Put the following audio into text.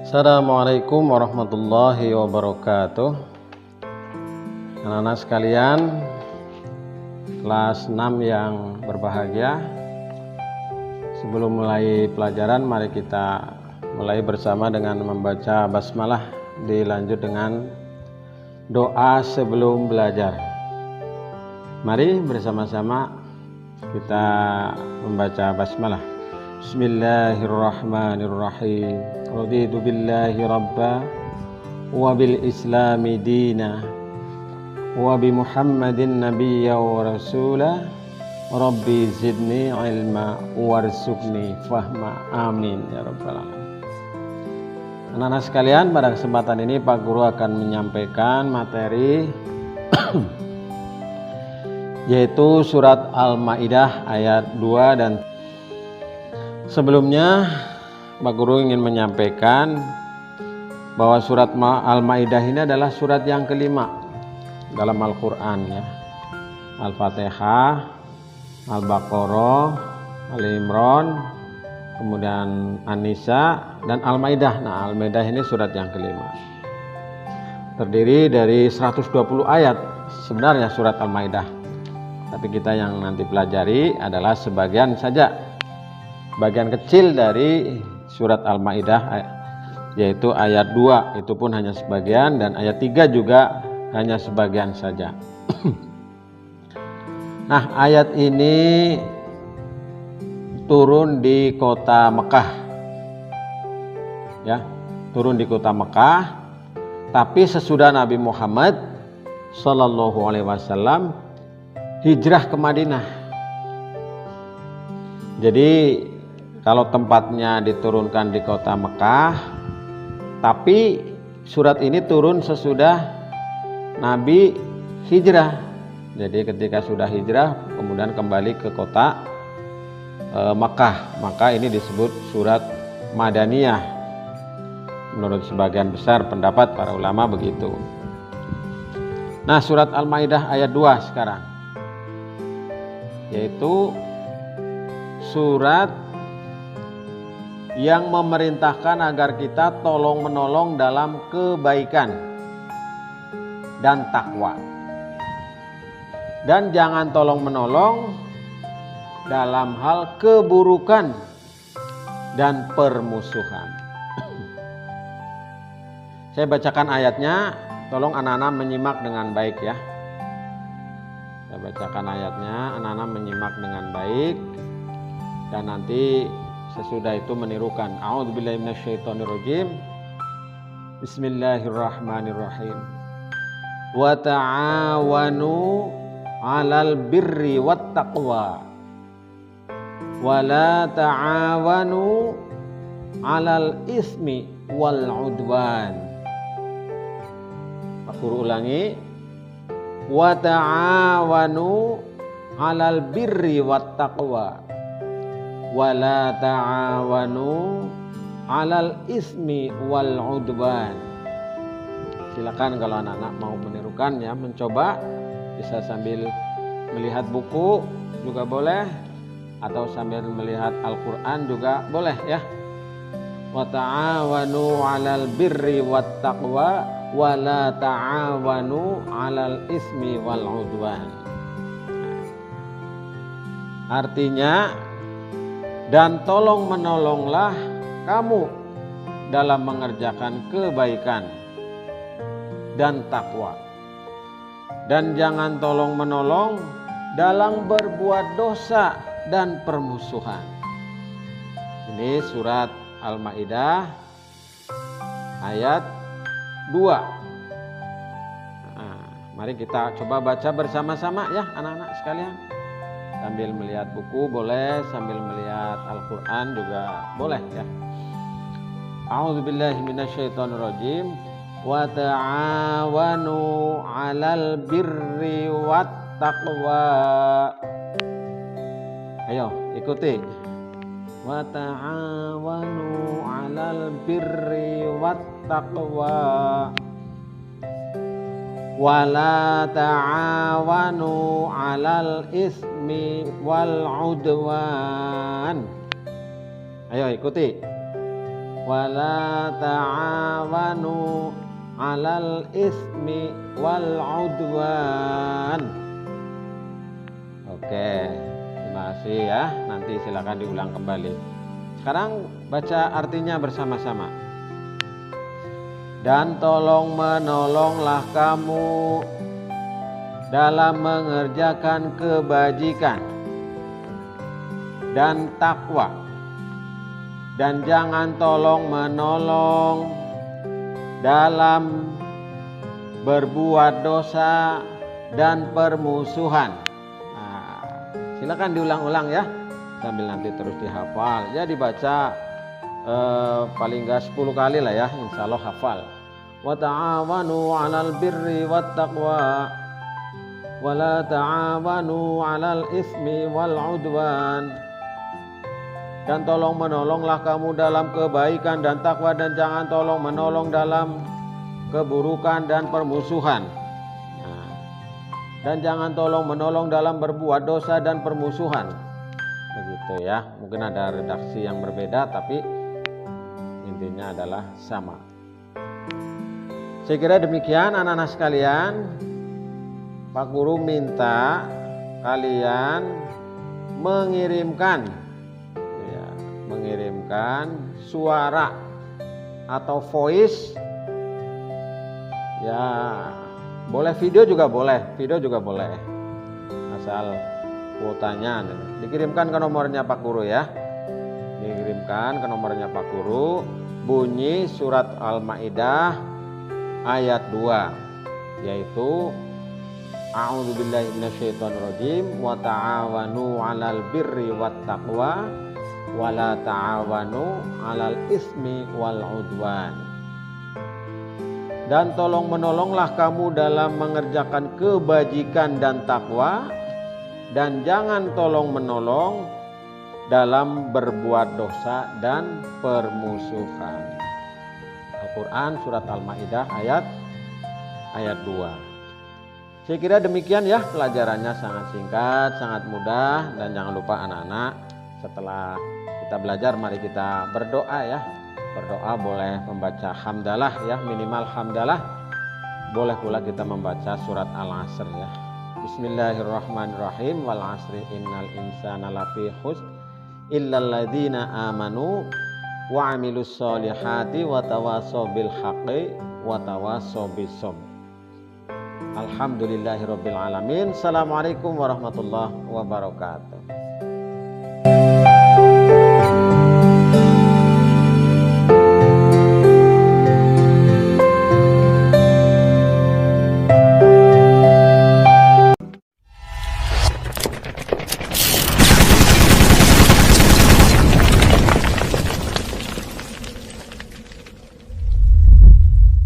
Assalamualaikum warahmatullahi wabarakatuh. Anak-anak sekalian, kelas 6 yang berbahagia, sebelum mulai pelajaran mari kita mulai bersama dengan membaca basmalah, dilanjut dengan doa sebelum belajar. Mari bersama-sama kita membaca basmalah. Bismillahirrahmanirrahim. Raditu billahi rabba wa bil islami dina wa bi Muhammadin nabiyya wa rasula. Rabbi zidni ilma warzuqni fahma. Amin ya rabbal alamin. Anak-anak sekalian, pada kesempatan ini Pak Guru akan menyampaikan materi yaitu surat Al-Maidah ayat 2 dan sebelumnya Pak Guru ingin menyampaikan bahwa surat Al-Maidah ini adalah surat yang kelima dalam Al-Quran ya. Al-Fatihah, Al-Baqarah, Al-Imran, kemudian An-Nisa dan Al-Maidah. Nah, Al-Maidah ini surat yang kelima. Terdiri dari 120 ayat sebenarnya surat Al-Maidah. Tapi kita yang nanti pelajari adalah sebagian saja. Bagian kecil dari surat Al-Maidah yaitu ayat 2, itu pun hanya sebagian, dan ayat 3 juga hanya sebagian saja. Nah, ayat ini turun di kota Mekah. Ya, turun di kota Mekah, tapi sesudah Nabi Muhammad sallallahu alaihi wasallam hijrah ke Madinah. Jadi kalau tempatnya diturunkan di kota Mekah, tapi surat ini turun sesudah Nabi hijrah. Jadi ketika sudah hijrah kemudian kembali ke kota Mekah, maka ini disebut surat Madaniyah. Menurut sebagian besar pendapat para ulama begitu. Nah, surat Al-Maidah ayat 2 sekarang, yaitu surat yang memerintahkan agar kita tolong menolong dalam kebaikan dan takwa, dan jangan tolong menolong dalam hal keburukan dan permusuhan. Saya bacakan ayatnya, tolong anak-anak menyimak dengan baik ya. Saya bacakan ayatnya, anak-anak menyimak dengan baik, dan nanti sesudah itu menirukan. A'udzubillahi minasyaitonirrajim. Bismillahirrahmanirrahim. Wa ta'awanu 'alal birri wat taqwa wa la ta'awanu 'alal ismi wal 'udwan. Aku ulangi. Wa ta'awanu 'alal birri wat taqwa wala ta'awanu 'alal ismi wal 'udwan. Silakan kalau anak-anak mau menirukan ya, mencoba, bisa sambil melihat buku juga boleh, atau sambil melihat Al-Qur'an juga boleh ya. Wa ta'awanu 'alal birri wat taqwa wala ta'awanu 'alal ismi wal 'udwan. Artinya, dan tolong menolonglah kamu dalam mengerjakan kebaikan dan takwa, dan jangan tolong menolong dalam berbuat dosa dan permusuhan. Ini surat Al-Maidah ayat 2. Nah, mari kita coba baca bersama-sama ya anak-anak sekalian. Sambil melihat buku boleh, sambil melihat Al-Quran juga boleh ya. A'udzubillahi minasyaitonirrajim. Wa ta'awanu 'alal birri wat taqwa. Ayo ikuti. Wa ta'awanu 'alal birri wat taqwa wala ta'awanu 'alal ismi wal 'udwan. Ayo ikuti. wala ta'awanu 'alal ismi wal 'udwan. Oke, terima kasih ya. Nanti silakan diulang kembali. Sekarang baca artinya bersama-sama. Dan tolong menolonglah kamu dalam mengerjakan kebajikan dan takwa, dan jangan tolong menolong dalam berbuat dosa dan permusuhan. Nah, silakan diulang-ulang ya, sambil nanti terus dihafal. Ya dibaca paling enggak 10 kali lah ya, insya Allah hafal. Wa ta'awanu 'alal birri wat taqwa wa la ta'awanu 'alal ismi wal 'udwan. Dan tolong menolonglah kamu dalam kebaikan dan takwa, dan jangan tolong menolong dalam keburukan dan permusuhan. Nah, dan jangan tolong menolong dalam berbuat dosa dan permusuhan. Begitu ya. Mungkin ada redaksi yang berbeda, tapi intinya adalah sama. Saya kira demikian anak-anak sekalian. Pak Guru minta kalian mengirimkan suara atau voice ya, boleh video juga boleh, asal kuotanya dikirimkan ke nomornya Pak Guru ya, dikirimkan ke nomornya Pak Guru, bunyi surat Al-Maidah ayat 2, yaitu a'udzubillahi minasyaitonirrajim wa ta'awanu 'alal birri wat taqwa wala ta'awanu 'alal ismi wal 'udwan. Dan tolong menolonglah kamu dalam mengerjakan kebajikan dan takwa, dan jangan tolong menolong dalam berbuat dosa dan permusuhan. Al-Quran surat Al-Maidah ayat 2. Saya kira demikian ya, pelajarannya sangat singkat, sangat mudah, dan jangan lupa anak-anak, setelah kita belajar mari kita berdoa ya. Berdoa boleh membaca hamdalah ya, minimal hamdalah. Boleh pula kita membaca surat Al-Asr ya. Bismillahirrahmanirrahim. Wal 'asri innal insana lafi khusr illal ladzina amanu wa 'amilus solihati wa tawassaw bil haqqi wa tawassaw bis sabr. Alhamdulillahirabbil alamin. Assalamualaikum warahmatullahi wabarakatuh.